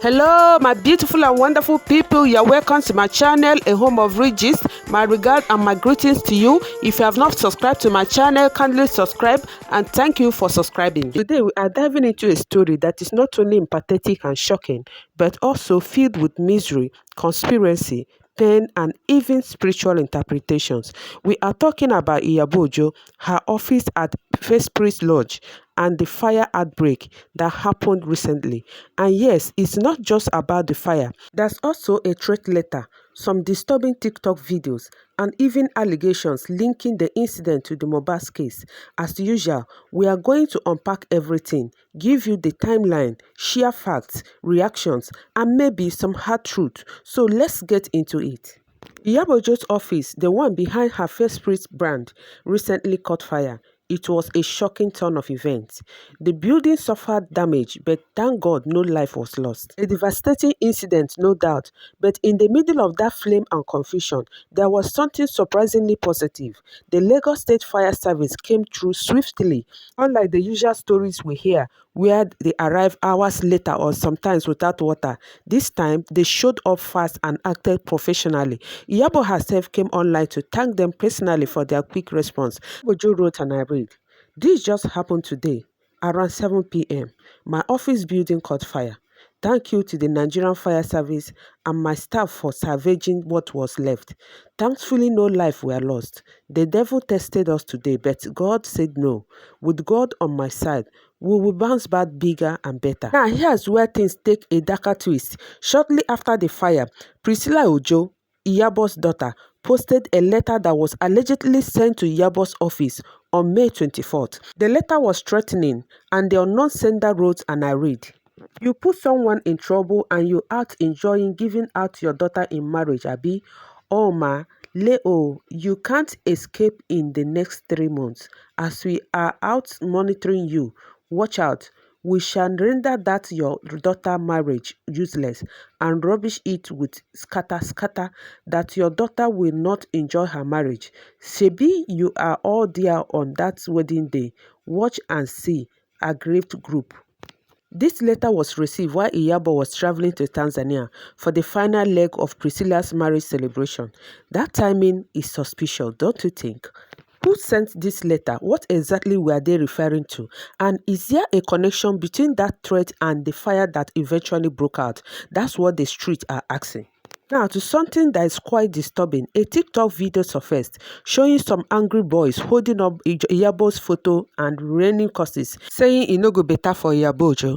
Hello, my beautiful and wonderful people. You're welcome to my channel, A Home of Riches. My regard and my greetings to you. If you have not subscribed to my channel, kindly subscribe and thank you for subscribing. Today, we are diving into a story that is not only empathetic and shocking, but also filled with misery, conspiracy, pain, and even spiritual interpretations. We are talking about Iyabo Ojo, her office at Fespris Lodge, and the fire outbreak that happened recently. And yes, it's not just about the fire. There's also a threat letter, some disturbing TikTok videos, and even allegations linking the incident to the Mohbad case. As usual, we are going to unpack everything, give you the timeline, share facts, reactions, and maybe some hard truth. So let's get into it. Iyabo Ojo's office, the one behind her Fespris brand, recently caught fire. It was a shocking turn of events. The building suffered damage, but thank God no life was lost. A devastating incident, no doubt, but in the middle of that flame and confusion, there was something surprisingly positive. The Lagos State Fire Service came through swiftly, unlike the usual stories we hear, where they arrive hours later or sometimes without water. This time, they showed up fast and acted professionally. Iyabo herself came online to thank them personally for their quick response. Ojo wrote, and I read, "This just happened today, around 7 p.m. My office building caught fire. Thank you to the Nigerian Fire Service and my staff for salvaging what was left. Thankfully, no life were lost. The devil tested us today, but God said no. With God on my side, we will bounce back bigger and better." Now, here's where things take a darker twist. Shortly after the fire, Priscilla Ojo, Iyabo's daughter, posted a letter that was allegedly sent to Iyabo's office on May 24th. The letter was threatening, and the unknown sender wrote, and I read, "You put someone in trouble and you out enjoying giving out your daughter in marriage, Abi? Oh ma, Leo, you can't escape in the next 3 months. As we are out monitoring you, watch out. We shall render that your daughter marriage useless and rubbish it with scatter that your daughter will not enjoy her marriage. Shebi, you are all there on that wedding day. Watch and see. Aggrieved group." This letter was received while Iyabo was traveling to Tanzania for the final leg of Priscilla's marriage celebration. That timing is suspicious, don't you think? Who sent this letter? What exactly were they referring to? And is there a connection between that threat and the fire that eventually broke out? That's what the streets are asking. Now, to something that is quite disturbing, a TikTok video surfaced showing some angry boys holding up Iyabo's photo and raining curses, saying it no go better for Iyabo Ojo.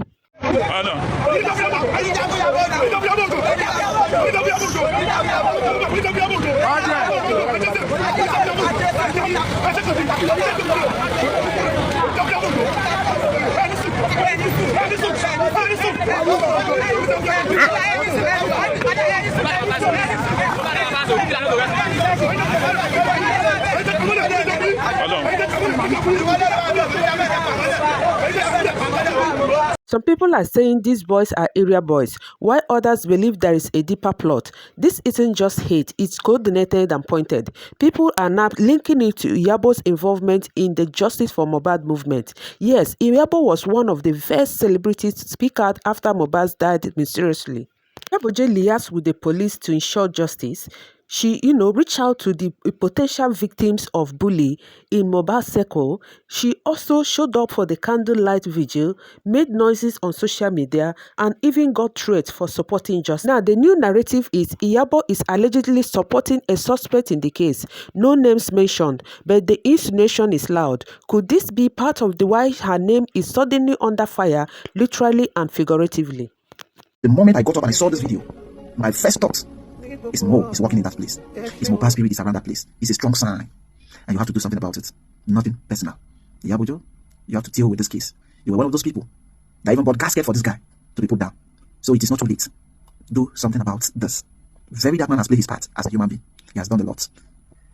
Some people are saying these boys are area boys, while others believe there is a deeper plot. This isn't just hate, it's coordinated and pointed. People are now linking it to Iyabo's involvement in the Justice for Mohbad movement. Yes, Iyabo was one of the first celebrities to speak out after Mohbad died mysteriously. Iyabo Ojo liaised with the police to ensure justice. She, reached out to the potential victims of bully in Mohbad's circle. She also showed up for the candlelight vigil, made noises on social media, and even got threats for supporting justice. Now, the new narrative is Iyabo is allegedly supporting a suspect in the case. No names mentioned, but the insinuation is loud. Could this be part of the why her name is suddenly under fire, literally and figuratively? The moment I got up and I saw this video, my first thought is Mo is working in that place. His Mohbad spirit is around that place. It's a strong sign. And you have to do something about it. Nothing personal. Iyabo Ojo, you have to deal with this case. You were one of those people that even bought casket for this guy to be put down. So it is not too late. Do something about this. Very dark man has played his part as a human being. He has done a lot.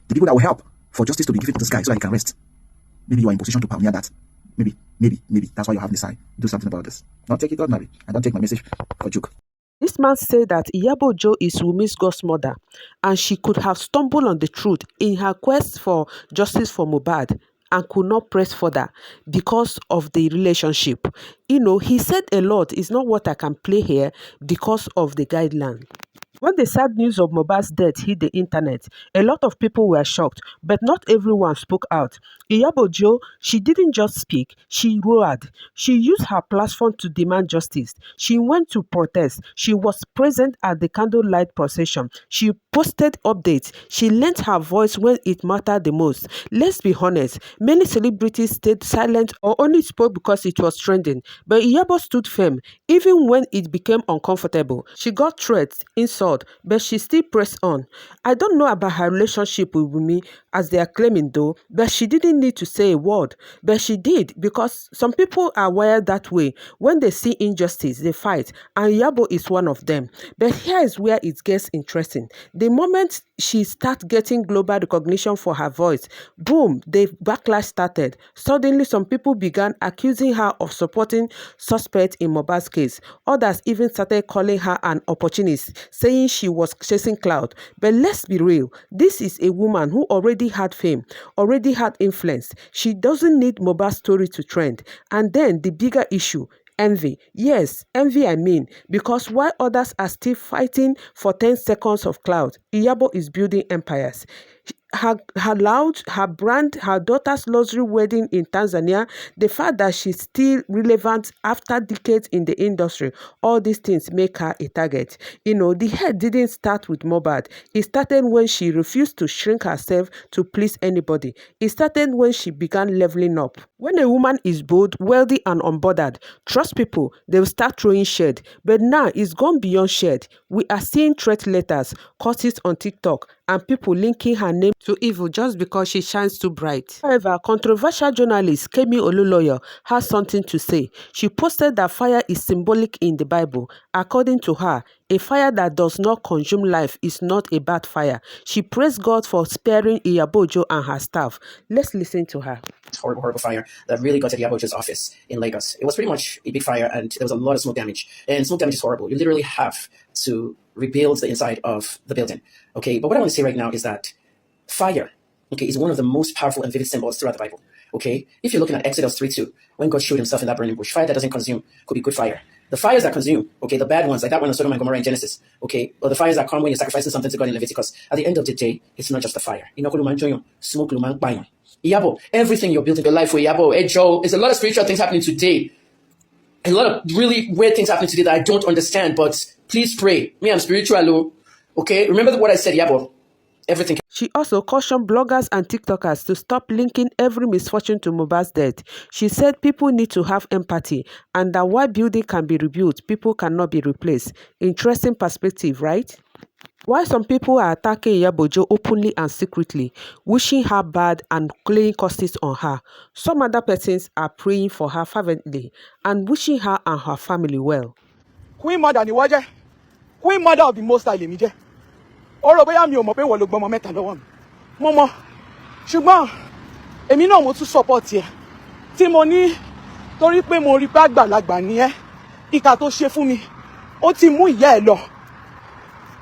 The people that will help for justice to be given to this guy so that he can rest. Maybe you are in position to pioneer that. Maybe. That's why you're having this side. Do something about this. Don't take it ordinary. I don't take my message for joke. This man said that Iyabo Ojo is Wumi's godmother and she could have stumbled on the truth in her quest for justice for Mohbad. and could not press further because of the relationship. He said a lot. It's not what I can play here because of the guideline. When the sad news of Mohbad's death hit the internet, a lot of people were shocked, but not everyone spoke out. Iyabo Ojo, she didn't just speak, she roared. She used her platform to demand justice. She went to protest. She was present at the candlelight procession. She posted updates. She lent her voice when it mattered the most. Let's be honest, many celebrities stayed silent or only spoke because it was trending. But Iyabo stood firm, even when it became uncomfortable. She got threats, insults, but she still pressed on. I don't know about her relationship with Wunmi, as they are claiming though, but she didn't need to say a word. But she did, because some people are wired that way. When they see injustice, they fight, and Iyabo is one of them. But here is where it gets interesting. The moment she started getting global recognition for her voice, boom, the backlash started. Suddenly, some people began accusing her of supporting suspects in Mohbad's case. Others even started calling her an opportunist, saying she was chasing clout. But let's be real, this is a woman who already had fame, already had influence. She doesn't need Mohbad's story to trend. And then the bigger issue, envy. Yes, envy I mean, because while others are still fighting for 10 seconds of clout, Iyabo is building empires. Her loud, her brand, her daughter's luxury wedding in Tanzania, the fact that she's still relevant after decades in the industry, all these things make her a target. The hate didn't start with Mohbad. It started when she refused to shrink herself to please anybody. It started when she began leveling up. When a woman is bold, wealthy, and unbothered, trust people, they'll start throwing shade. But now it's gone beyond shade. We are seeing threat letters, curses on TikTok, and people linking her name to evil just because she shines too bright. However, controversial journalist Kemi Olunloyo has something to say. She posted that fire is symbolic in the Bible. According to her, a fire that does not consume life is not a bad fire. She praised God for sparing Iyabo Ojo and her staff. Let's listen to her. Horrible, horrible fire that really got to Iyabo Ojo's office in Lagos. It was pretty much a big fire, and there was a lot of smoke damage. And smoke damage is horrible. You literally have to rebuild the inside of the building. Okay, but what I want to say right now is that fire, okay, is one of the most powerful and vivid symbols throughout the Bible. Okay, if you're looking at Exodus 3:2, when God showed himself in that burning bush, fire that doesn't consume could be good fire. The fires that consume, okay, the bad ones, like that one in Sodom and Gomorrah in Genesis, okay, or the fires that come when you're sacrificing something to God in Leviticus, at the end of the day, it's not just the fire. Smoke, Iyabo, everything you're building your life with, Iyabo, Ojo, there's a lot of spiritual things happening today. A lot of really weird things happening today that I don't understand, but please pray. Me, I'm spiritual, okay? Remember what I said, Iyabo. Everything. She also cautioned bloggers and TikTokers to stop linking every misfortune to Mohbad's death. She said people need to have empathy, and that while building can be rebuilt, people cannot be replaced. Interesting perspective, right? While some people are attacking Iyabo Ojo openly and secretly, wishing her bad and laying curses on her, some other persons are praying for her fervently and wishing her and her family well. Queen Mother ni waje. Queen Mother of the Most High lèmi jẹ́. Ọ̀rọ̀ bóyá mi ò mọ̀ pé wọ́n ló gbọ́mọ mẹ́ta lọ́wọ́ mi. Mo mọ̀. Ṣùgbọ́n èmi náà mo tún support ẹ. Tí mo ní torí pé mo rí pé àgbàlagbà ni ẹ́. Ìkà tó ṣe fún mi. Ó ti mú ìyá ẹ lọ.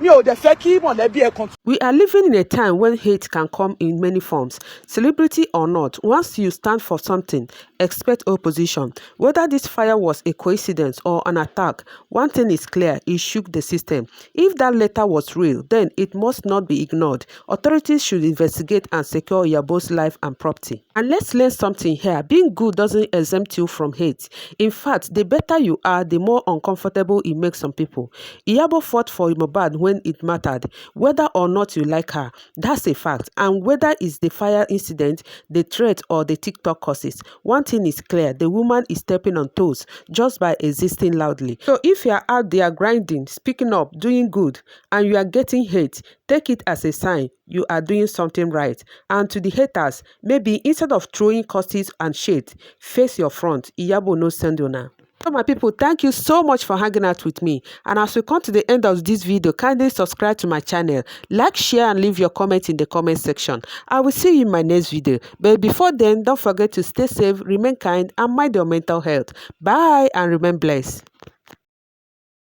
We are living in a time when hate can come in many forms. Celebrity or not, once you stand for something, expect opposition. Whether this fire was a coincidence or an attack, one thing is clear, it shook the system. If that letter was real, then it must not be ignored. Authorities should investigate and secure Iyabo's life and property. And let's learn something here. Being good doesn't exempt you from hate. In fact, the better you are, the more uncomfortable it makes some people. Iyabo fought for Mohbad when it mattered. Whether or not you like her, that's a fact. And whether it's the fire incident, the threat, or the TikTok curses, one thing is clear, the woman is stepping on toes just by existing loudly. So if you are out there grinding, speaking up, doing good, and you are getting hate, take it as a sign you are doing something right. And to the haters, maybe instead of throwing curses and shade, face your front. Iyabo no send you now. So my people, thank you so much for hanging out with me. And as we come to the end of this video, kindly subscribe to my channel, like, share, and leave your comments in the comment section. I will see you in my next video. But before then, don't forget to stay safe, remain kind, and mind your mental health. Bye and remain blessed.